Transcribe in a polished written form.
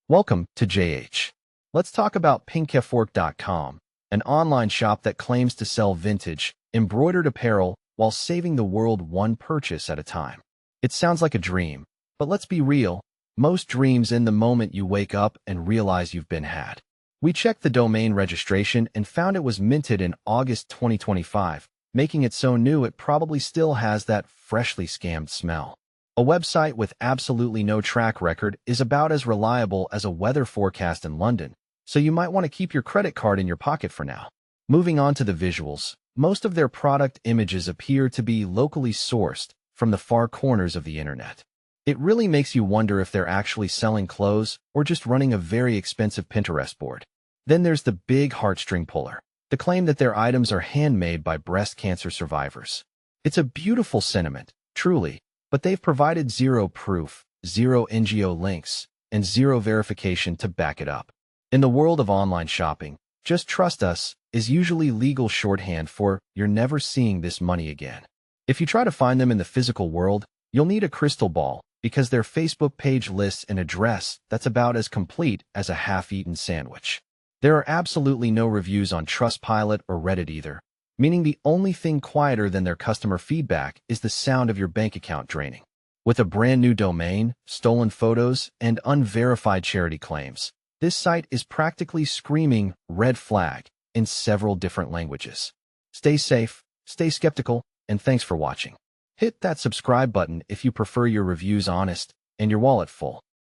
Welcome to JH. Let's talk about pinkefwork.com, an online shop that claims to sell vintage, embroidered apparel while saving the world one purchase at a time. It sounds like a dream, but let's be real. Most dreams end the moment you wake up and realize you've been had. We checked the domain registration and found it was minted in August 2025, making it so new it probably still has that freshly scammed smell. A website with absolutely no track record is about as reliable as a weather forecast in London, so you might want to keep your credit card in your pocket for now. Moving on to the visuals, most of their product images appear to be locally sourced from the far corners of the internet. It really makes you wonder if they're actually selling clothes or just running a very expensive Pinterest board. Then there's the big heartstring puller, the claim that their items are handmade by breast cancer survivors. It's a beautiful sentiment, truly, but they've provided zero proof, zero NGO links, and zero verification to back it up. In the world of online shopping, "just trust us" is usually legal shorthand for "you're never seeing this money again." If you try to find them in the physical world, you'll need a crystal ball because their Facebook page lists an address that's about as complete as a half-eaten sandwich. There are absolutely no reviews on Trustpilot or Reddit either, meaning the only thing quieter than their customer feedback is the sound of your bank account draining. With a brand new domain, stolen photos, and unverified charity claims, this site is practically screaming red flag in several different languages. Stay safe, stay skeptical, and thanks for watching. Hit that subscribe button if you prefer your reviews honest and your wallet full.